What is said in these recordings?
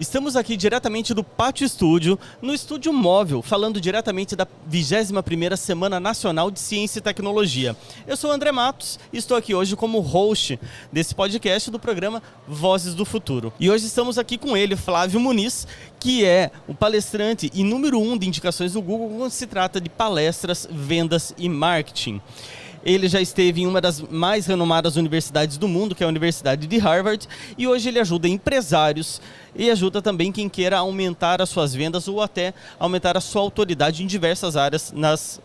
Estamos aqui diretamente do Pátio Estúdio, no Estúdio Móvel, falando diretamente da 21ª Semana Nacional de Ciência e Tecnologia. Eu sou o André Matos e estou aqui hoje como host desse podcast do programa Vozes do Futuro. E hoje estamos aqui com ele, Flávio Muniz, que é o palestrante e número 1 de indicações do Google quando se trata de palestras, vendas e marketing. Ele já esteve em uma das mais renomadas universidades do mundo, que é a Universidade de Harvard, e hoje ele ajuda empresários e ajuda também quem queira aumentar as suas vendas ou até aumentar a sua autoridade em diversas áreas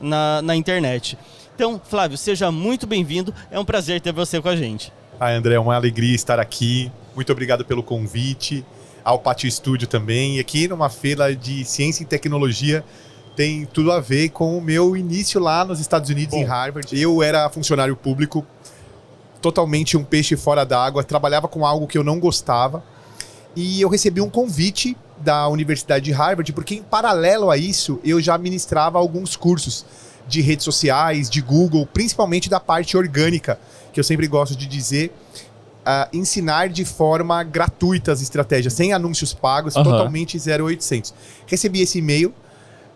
na internet. Então, Flávio, seja muito bem-vindo, é um prazer ter você com a gente. André, é uma alegria estar aqui, muito obrigado pelo convite, ao Pátio Estúdio também, e aqui numa feira de ciência e tecnologia. Tem tudo a ver com o meu início lá nos Estados Unidos, em Harvard. Eu era funcionário público, totalmente um peixe fora d'água, trabalhava com algo que eu não gostava. E eu recebi um convite da Universidade de Harvard, porque em paralelo a isso, eu já ministrava alguns cursos de redes sociais, de Google, principalmente da parte orgânica, que eu sempre gosto de dizer, ensinar de forma gratuita as estratégias, sem anúncios pagos, totalmente 0800. Recebi esse e-mail.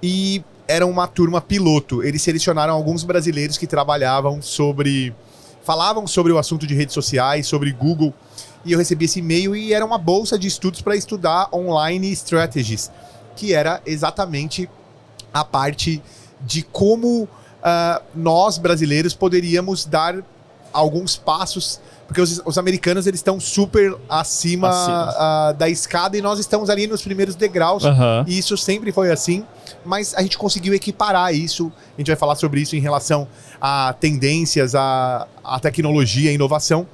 E era uma turma piloto. Eles selecionaram alguns brasileiros que falavam sobre o assunto de redes sociais, sobre Google. E eu recebi esse e-mail e era uma bolsa de estudos para estudar online strategies, que era exatamente a parte de como nós brasileiros poderíamos dar alguns passos, porque os americanos eles estão super acima da escada e nós estamos ali nos primeiros degraus, e isso sempre foi assim, mas a gente conseguiu equiparar isso. A gente vai falar sobre isso em relação a tendências, a tecnologia, a inovação,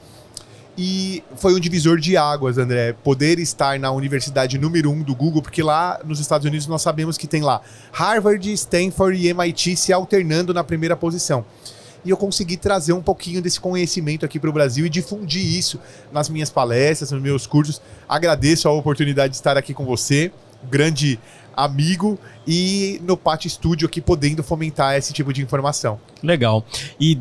e foi um divisor de águas, André, poder estar na universidade número 1 do Google, porque lá nos Estados Unidos nós sabemos que tem lá Harvard, Stanford e MIT se alternando na primeira posição. E eu consegui trazer um pouquinho desse conhecimento aqui para o Brasil e difundir isso nas minhas palestras, nos meus cursos. Agradeço a oportunidade de estar aqui com você, grande amigo, e no Pátio Estúdio aqui podendo fomentar esse tipo de informação. Legal. E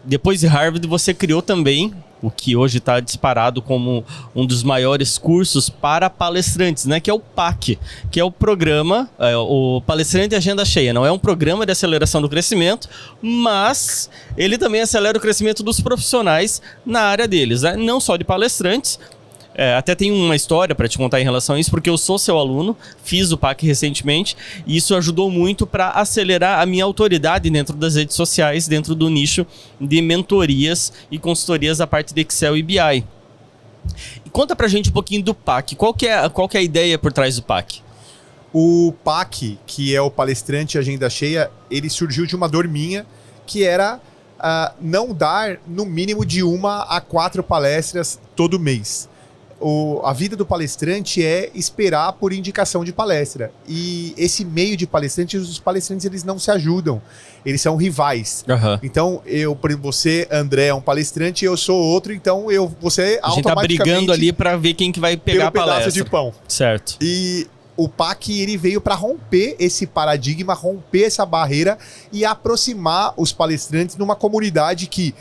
depois de Harvard, você criou também o que hoje está disparado como um dos maiores cursos para palestrantes, né? Que é o PAC, que é o programa, o Palestrante Agenda Cheia. Não é um programa de aceleração do crescimento, mas ele também acelera o crescimento dos profissionais na área deles, né? Não só de palestrantes. Até tem uma história para te contar em relação a isso, porque eu sou seu aluno, fiz o PAC recentemente, e isso ajudou muito para acelerar a minha autoridade dentro das redes sociais, dentro do nicho de mentorias e consultorias da parte de Excel e BI. E conta pra gente um pouquinho do PAC, qual que é a ideia por trás do PAC? O PAC, que é o Palestrante Agenda Cheia, ele surgiu de uma dor minha, que era não dar no mínimo de 1 a 4 palestras todo mês. A vida do palestrante é esperar por indicação de palestra. E esse meio de palestrantes, os palestrantes eles não se ajudam. Eles são rivais. Então, você, André, é um palestrante, eu sou outro, então você a gente tá brigando ali para ver quem que vai pegar a palestra. Pedaço de pão. Certo. E o PAC ele veio para romper esse paradigma, romper essa barreira e aproximar os palestrantes numa comunidade que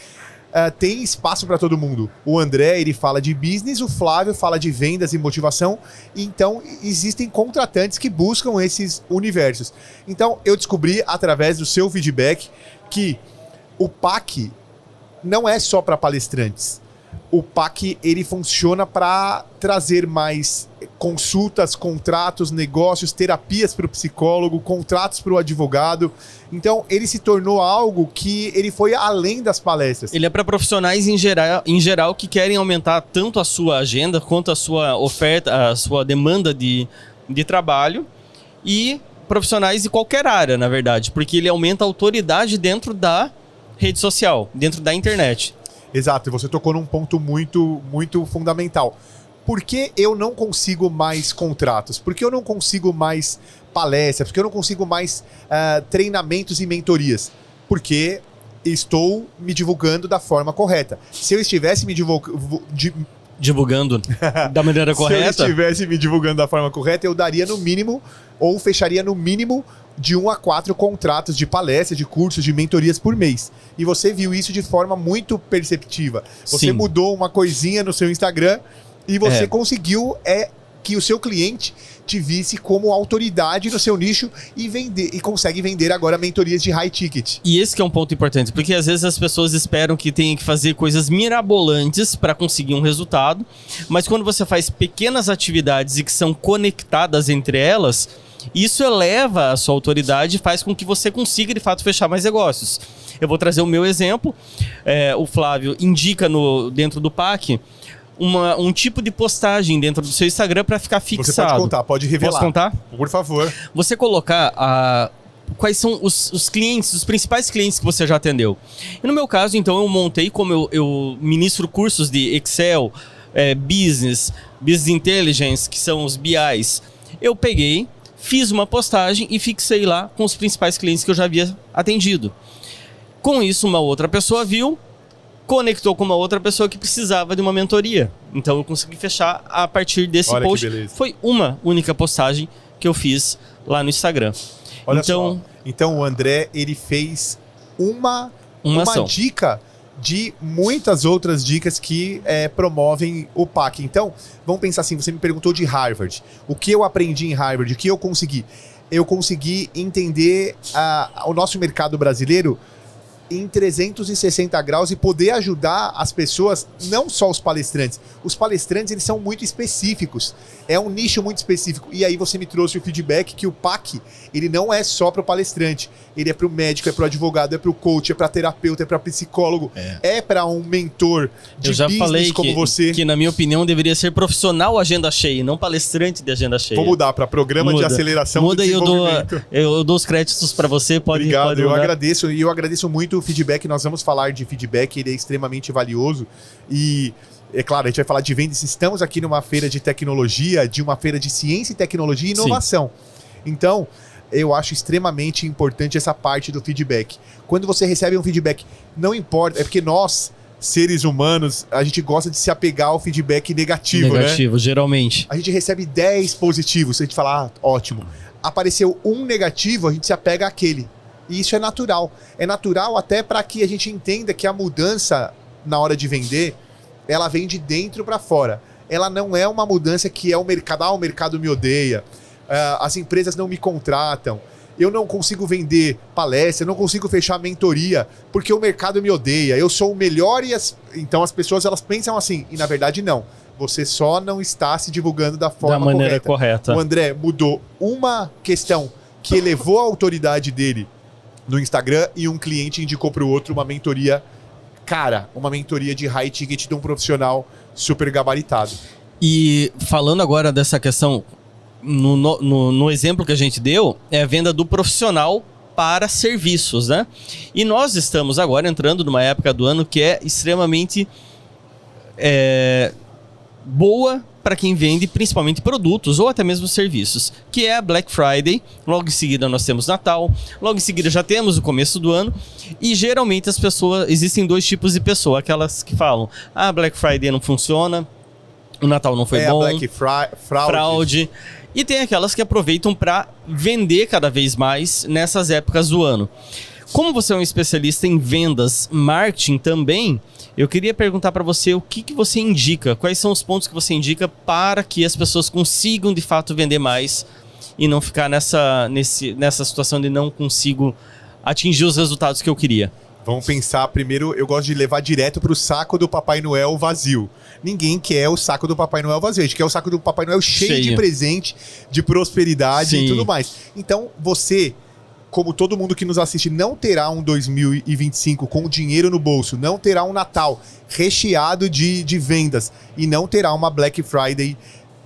tem espaço para todo mundo. O André, ele fala de business, o Flávio fala de vendas e motivação, então existem contratantes que buscam esses universos. Então eu descobri através do seu feedback que o PAC não é só para palestrantes. O PAC ele funciona para trazer mais consultas, contratos, negócios, terapias para o psicólogo, contratos para o advogado. Então, ele se tornou algo que ele foi além das palestras. Ele é para profissionais em geral que querem aumentar tanto a sua agenda quanto a sua oferta, a sua demanda de trabalho, e profissionais de qualquer área, na verdade, porque ele aumenta a autoridade dentro da rede social, dentro da internet. Exato, e você tocou num ponto muito, muito fundamental. Por que eu não consigo mais contratos? Por que eu não consigo mais palestras? Por que eu não consigo mais treinamentos e mentorias? Porque estou me divulgando da forma correta. Se eu estivesse me divulgando da maneira correta? Se eu estivesse me divulgando da forma correta, eu daria no mínimo, ou fecharia no mínimo, de 1 a 4 contratos de palestras, de cursos, de mentorias por mês. E você viu isso de forma muito perceptiva. Você mudou uma coisinha no seu Instagram e você conseguiu que o seu cliente te visse como autoridade no seu nicho e consegue vender agora mentorias de high ticket. E esse que é um ponto importante, porque às vezes as pessoas esperam que tenha que fazer coisas mirabolantes para conseguir um resultado, mas quando você faz pequenas atividades e que são conectadas entre elas, isso eleva a sua autoridade e faz com que você consiga de fato fechar mais negócios. Eu vou trazer o meu exemplo. O Flávio indica dentro do PAC um tipo de postagem dentro do seu Instagram para ficar fixado. Você pode contar, pode revelar. Posso contar? Por favor. Você colocar quais são os clientes, os principais clientes que você já atendeu. E no meu caso, então, eu montei, como eu ministro cursos de Excel, Business Intelligence, que são os BIs. Eu peguei, fiz uma postagem e fixei lá com os principais clientes que eu já havia atendido. Com isso, uma outra pessoa viu, conectou com uma outra pessoa que precisava de uma mentoria. Então eu consegui fechar a partir desse post. Foi uma única postagem que eu fiz lá no Instagram. Olha só. Então o André, ele fez uma dica de muitas outras dicas que promovem o PAC. Então, vamos pensar assim, você me perguntou de Harvard. O que eu aprendi em Harvard? O que eu consegui? Eu consegui entender o nosso mercado brasileiro em 360 graus e poder ajudar as pessoas, não só os palestrantes. Os palestrantes, eles são muito específicos. É um nicho muito específico. E aí você me trouxe o feedback que o PAC, ele não é só para o palestrante. Ele é para o médico, é para o advogado, é para o coach, é para terapeuta, é para psicólogo, é para um mentor de business como você. Que, na minha opinião, deveria ser profissional agenda cheia, não palestrante de agenda cheia. Vou mudar para programa de aceleração do desenvolvimento. Eu dou os créditos para você. Obrigado, eu agradeço. E eu agradeço muito o feedback. Nós vamos falar de feedback, ele é extremamente valioso. E é claro, a gente vai falar de vendas. Estamos aqui numa feira de tecnologia, de uma feira de ciência e tecnologia e inovação. Sim. Então, eu acho extremamente importante essa parte do feedback. Quando você recebe um feedback, não importa, é porque nós, seres humanos, a gente gosta de se apegar ao feedback negativo, né? Geralmente. A gente recebe 10 positivos, a gente fala, ótimo. Apareceu um negativo, a gente se apega àquele. E isso é natural. É natural até para que a gente entenda que a mudança na hora de vender, ela vem de dentro para fora. Ela não é uma mudança que é o mercado, o mercado me odeia, as empresas não me contratam, eu não consigo vender palestra, eu não consigo fechar mentoria, porque o mercado me odeia, eu sou o melhor então as pessoas elas pensam assim, e na verdade não. Você só não está se divulgando da maneira correta. O André mudou uma questão que elevou a autoridade dele no Instagram e um cliente indicou para o outro uma mentoria uma mentoria de high ticket de um profissional super gabaritado. E falando agora dessa questão, no exemplo que a gente deu, é a venda do profissional para serviços, né? E nós estamos agora entrando numa época do ano que é extremamente boa para quem vende principalmente produtos ou até mesmo serviços, que é a Black Friday. Logo em seguida nós temos Natal, logo em seguida já temos o começo do ano, e geralmente as pessoas, existem dois tipos de pessoa, aquelas que falam, Black Friday não funciona, o Natal não foi bom, a Black fraude, e tem aquelas que aproveitam para vender cada vez mais nessas épocas do ano. Como você é um especialista em vendas, marketing também, eu queria perguntar para você o que você indica, quais são os pontos que você indica para que as pessoas consigam de fato vender mais e não ficar nessa situação de não consigo atingir os resultados que eu queria. Vamos pensar, primeiro eu gosto de levar direto para o saco do Papai Noel vazio. Ninguém quer o saco do Papai Noel vazio, a gente quer o saco do Papai Noel cheio de presente, de prosperidade e tudo mais. Então você, como todo mundo que nos assiste, não terá um 2025 com dinheiro no bolso, não terá um Natal recheado de vendas e não terá uma Black Friday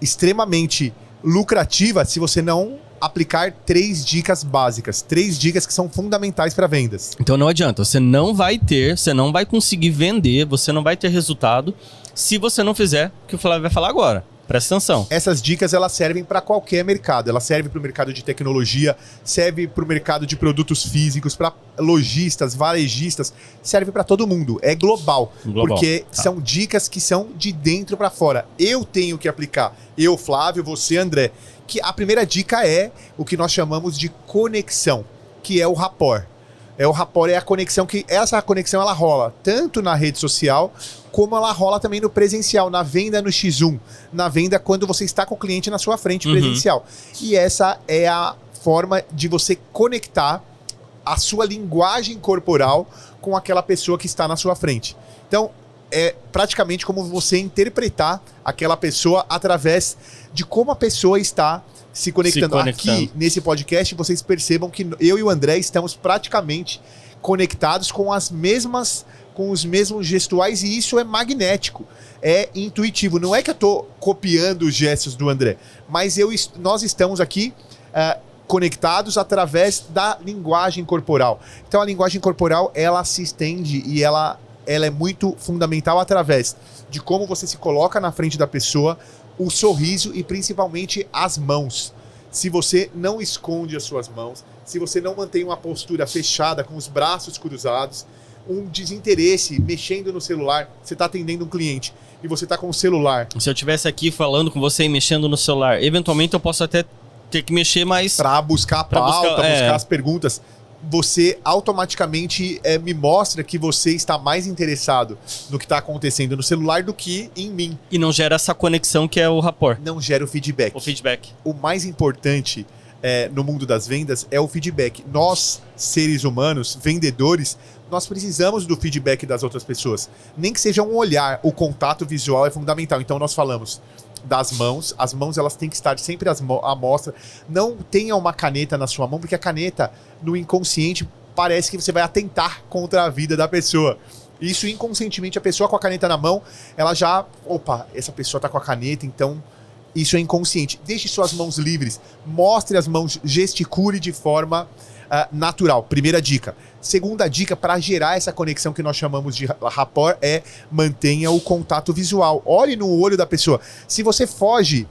extremamente lucrativa se você não aplicar 3 dicas básicas, 3 dicas que são fundamentais para vendas. Então não adianta, você não vai conseguir vender, você não vai ter resultado se você não fizer o que o Flávio vai falar agora. Presta atenção. Essas dicas elas servem para qualquer mercado. Ela serve para o mercado de tecnologia, serve para o mercado de produtos físicos, para lojistas, varejistas, serve para todo mundo. É global. Porque são dicas que são de dentro para fora. Eu tenho que aplicar. Eu, Flávio, você, André. Que a primeira dica é o que nós chamamos de conexão, que é o rapport. O rapport é a conexão essa conexão ela rola tanto na rede social, como ela rola também no presencial, na venda no X1, na venda quando você está com o cliente na sua frente presencial. E essa é a forma de você conectar a sua linguagem corporal com aquela pessoa que está na sua frente. Então, é praticamente como você interpretar aquela pessoa através de como a pessoa está se conectando. Aqui, nesse podcast, vocês percebam que eu e o André estamos praticamente conectados com os mesmos gestuais, e isso é magnético, é intuitivo. Não é que eu estou copiando os gestos do André, mas nós estamos aqui conectados através da linguagem corporal. Então a linguagem corporal, ela se estende e ela é muito fundamental através de como você se coloca na frente da pessoa, o sorriso e principalmente as mãos. Se você não esconde as suas mãos, se você não mantém uma postura fechada com os braços cruzados, um desinteresse mexendo no celular, você está atendendo um cliente e você está com o celular. Se eu estivesse aqui falando com você e mexendo no celular, eventualmente eu posso até ter que mexer mais... Para buscar a pauta, buscar as perguntas. Você automaticamente me mostra que você está mais interessado no que está acontecendo no celular do que em mim. E não gera essa conexão que é o rapport. Não gera o feedback. O feedback. O mais importante no mundo das vendas é o feedback. Nós, seres humanos, vendedores, nós precisamos do feedback das outras pessoas. Nem que seja um olhar, o contato visual é fundamental. Então nós falamos das mãos, as mãos elas têm que estar sempre à mostra. Não tenha uma caneta na sua mão, porque a caneta, no inconsciente, parece que você vai atentar contra a vida da pessoa. Isso inconscientemente, a pessoa com a caneta na mão, ela já... Opa, essa pessoa tá com a caneta, então isso é inconsciente. Deixe suas mãos livres, mostre as mãos, gesticule de forma natural. Primeira dica. Segunda dica, para gerar essa conexão que nós chamamos de rapport, mantenha o contato visual. Olhe no olho da pessoa. Se você foge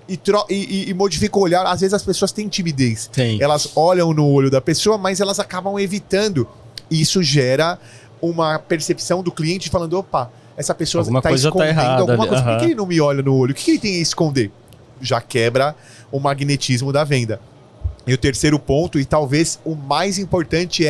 e modifica o olhar, às vezes as pessoas têm timidez. Tem. Elas olham no olho da pessoa, mas elas acabam evitando. Isso gera uma percepção do cliente falando, opa, essa pessoa está escondendo alguma coisa. Por que ele não me olha no olho? O que ele tem a esconder? Já quebra o magnetismo da venda. E o terceiro ponto, e talvez o mais importante,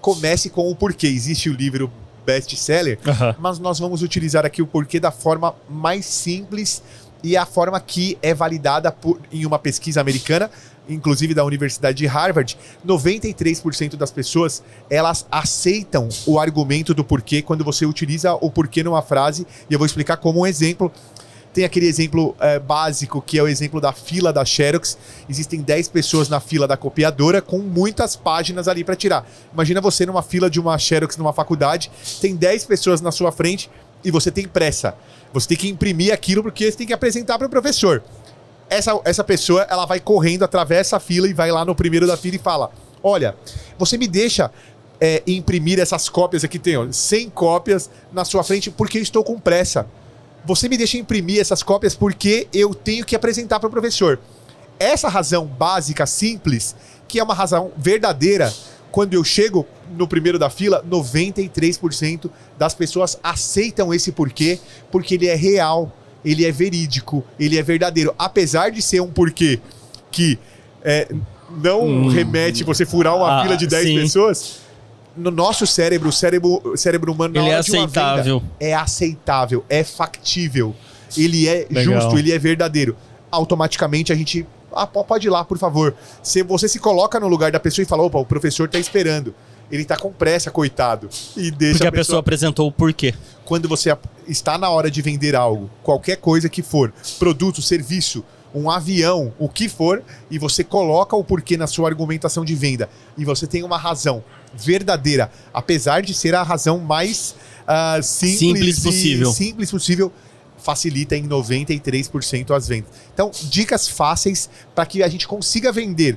comece com o porquê. Existe o livro best-seller, mas nós vamos utilizar aqui o porquê da forma mais simples e a forma que é validada em uma pesquisa americana, inclusive da Universidade de Harvard. 93% das pessoas, elas aceitam o argumento do porquê quando você utiliza o porquê numa frase, e eu vou explicar como um exemplo. Tem aquele exemplo básico, que é o exemplo da fila da Xerox. Existem 10 pessoas na fila da copiadora com muitas páginas ali para tirar. Imagina você numa fila de uma Xerox numa faculdade, tem 10 pessoas na sua frente e você tem pressa. Você tem que imprimir aquilo porque você tem que apresentar para o professor. Essa pessoa, ela vai correndo, atravessa a fila e vai lá no primeiro da fila e fala, olha, você me deixa imprimir essas cópias aqui, tem 100 cópias na sua frente porque eu estou com pressa. Você me deixa imprimir essas cópias porque eu tenho que apresentar para o professor. Essa razão básica, simples, que é uma razão verdadeira, quando eu chego no primeiro da fila, 93% das pessoas aceitam esse porquê, porque ele é real, ele é verídico, ele é verdadeiro. Apesar de ser um porquê que não remete você furar uma fila de 10 pessoas... No nosso cérebro, o cérebro humano, na hora de uma venda, é aceitável, é factível, ele é justo, ele é verdadeiro. Automaticamente a gente, pode ir lá, por favor. Se você se coloca no lugar da pessoa e fala, opa, o professor está esperando, ele está com pressa, coitado. E deixa porque a pessoa apresentou o porquê. Quando você está na hora de vender algo, qualquer coisa que for, produto, serviço, um avião, o que for, e você coloca o porquê na sua argumentação de venda, e você tem uma razão verdadeira, apesar de ser a razão mais simples possível, facilita em 93% as vendas. Então, dicas fáceis para que a gente consiga vender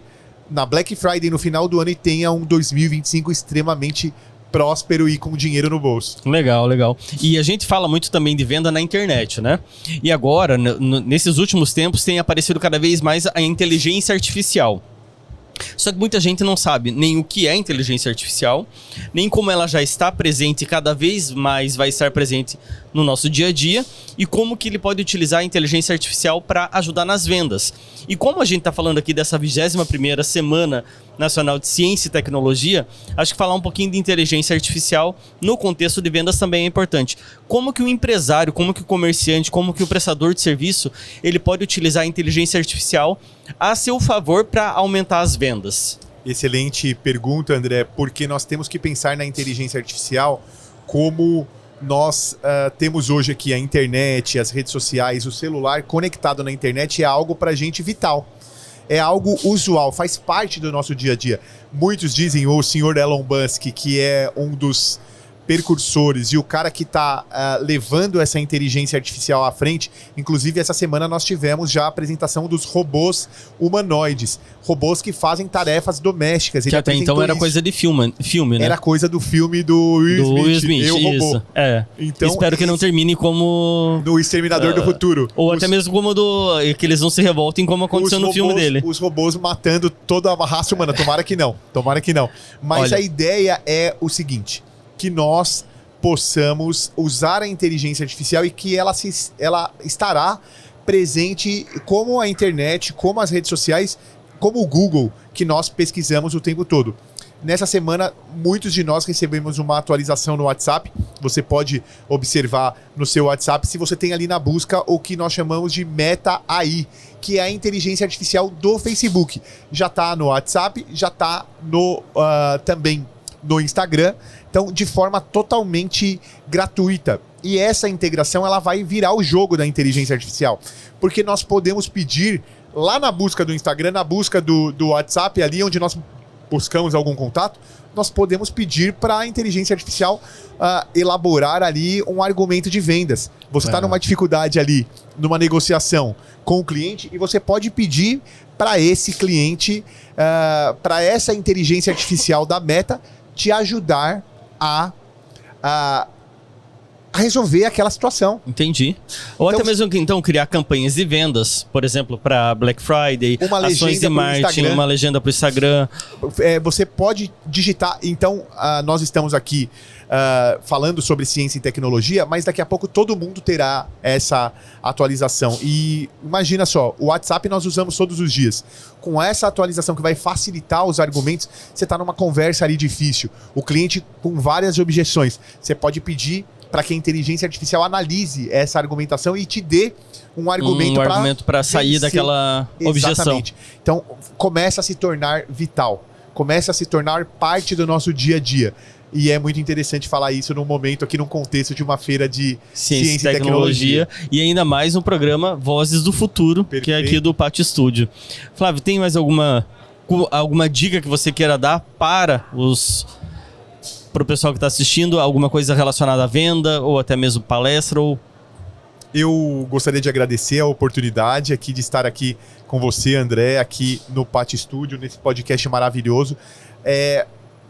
na Black Friday no final do ano e tenha um 2025 extremamente próspero e com dinheiro no bolso. Legal, legal. E a gente fala muito também de venda na internet, né? E agora, nesses últimos tempos, tem aparecido cada vez mais a inteligência artificial. Só que muita gente não sabe nem o que é inteligência artificial, nem como ela já está presente e cada vez mais vai estar presente no nosso dia a dia, e como que ele pode utilizar a inteligência artificial para ajudar nas vendas. E como a gente está falando aqui dessa 21ª Semana Nacional de Ciência e Tecnologia, acho que falar um pouquinho de inteligência artificial no contexto de vendas também é importante. Como que o empresário, como que o comerciante, como que o prestador de serviço, ele pode utilizar a inteligência artificial a seu favor para aumentar as vendas? Excelente pergunta, André, porque nós temos que pensar na inteligência artificial como nós temos hoje aqui a internet, as redes sociais, o celular conectado na internet é algo para a gente vital. É algo usual, faz parte do nosso dia a dia. Muitos dizem, o senhor Elon Musk, que é um dos percursores e o cara que está levando essa inteligência artificial à frente. Inclusive, essa semana nós tivemos já a apresentação dos robôs humanoides. Robôs que fazem tarefas domésticas. Que até então era coisa de filme, né? Era coisa do filme do Will Smith, Eu, Robô. Isso. Então, espero que não termine como... do Exterminador do Futuro. Ou até mesmo como que eles não se revoltem como aconteceu no filme dele. Os robôs matando toda a raça humana. Tomara que não. Mas a ideia é o seguinte, que nós possamos usar a inteligência artificial e que ela estará presente como a internet, como as redes sociais, como o Google, que nós pesquisamos o tempo todo. Nessa semana, muitos de nós recebemos uma atualização no WhatsApp. Você pode observar no seu WhatsApp se você tem ali na busca o que nós chamamos de Meta AI, que é a inteligência artificial do Facebook. Já está no WhatsApp, já está também no Instagram, então de forma totalmente gratuita. E essa integração ela vai virar o jogo da inteligência artificial, porque nós podemos pedir lá na busca do Instagram, na busca do WhatsApp, ali onde nós buscamos algum contato, nós podemos pedir para a inteligência artificial elaborar ali um argumento de vendas. Você está numa dificuldade ali, numa negociação com o cliente, e você pode pedir para esse cliente, para essa inteligência artificial da Meta, te ajudar a resolver aquela situação. Entendi. Ou então, até mesmo então criar campanhas de vendas, por exemplo, para Black Friday, ações de marketing, uma legenda para o Instagram. Você pode digitar. Então, nós estamos aqui falando sobre ciência e tecnologia, mas daqui a pouco todo mundo terá essa atualização. E imagina só, o WhatsApp nós usamos todos os dias. Com essa atualização que vai facilitar os argumentos, você está numa conversa ali difícil, o cliente com várias objeções, você pode pedir para que a inteligência artificial analise essa argumentação e te dê um argumento para sair daquela objeção. Exatamente. Então, começa a se tornar vital, começa a se tornar parte do nosso dia a dia. E é muito interessante falar isso num momento aqui, num contexto de uma feira de ciência e tecnologia. E ainda mais no programa Vozes do Futuro, Perfeito. Que é aqui do Pátio Estúdio. Flávio, tem mais alguma dica que você queira dar para o pessoal que está assistindo? Alguma coisa relacionada à venda ou até mesmo palestra? Eu gostaria de agradecer a oportunidade aqui de estar aqui com você, André, aqui no Pátio Estúdio, nesse podcast maravilhoso.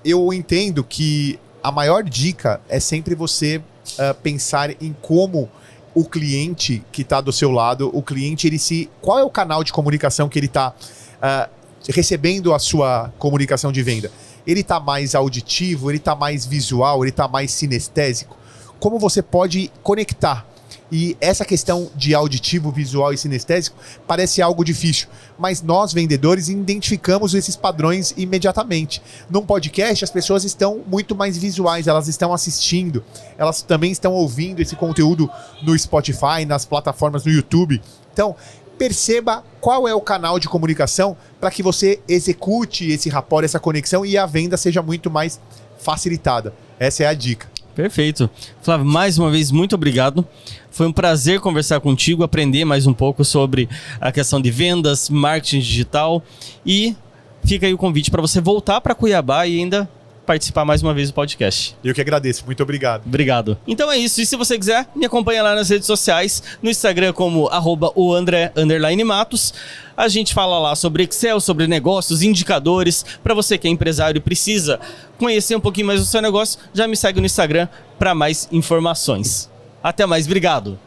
Eu entendo que a maior dica é sempre você pensar em como o cliente que está do seu lado, o cliente, qual é o canal de comunicação que ele está recebendo a sua comunicação de venda? Ele está mais auditivo, ele está mais visual, ele está mais sinestésico? Como você pode conectar? E essa questão de auditivo, visual e sinestésico parece algo difícil, mas nós, vendedores, identificamos esses padrões imediatamente. Num podcast, as pessoas estão muito mais visuais, elas estão assistindo, elas também estão ouvindo esse conteúdo no Spotify, nas plataformas no YouTube. Então, perceba qual é o canal de comunicação para que você execute esse rapport, essa conexão, e a venda seja muito mais facilitada. Essa é a dica. Perfeito. Flávio, mais uma vez, muito obrigado. Foi um prazer conversar contigo, aprender mais um pouco sobre a questão de vendas, marketing digital, e fica aí o convite para você voltar para Cuiabá e ainda participar mais uma vez do podcast. Eu que agradeço, muito obrigado. Obrigado. Então é isso, e se você quiser, me acompanha lá nas redes sociais, no Instagram como @oandré_matos. A gente fala lá sobre Excel, sobre negócios, indicadores. Para você que é empresário e precisa conhecer um pouquinho mais do seu negócio, já me segue no Instagram para mais informações. Até mais, obrigado.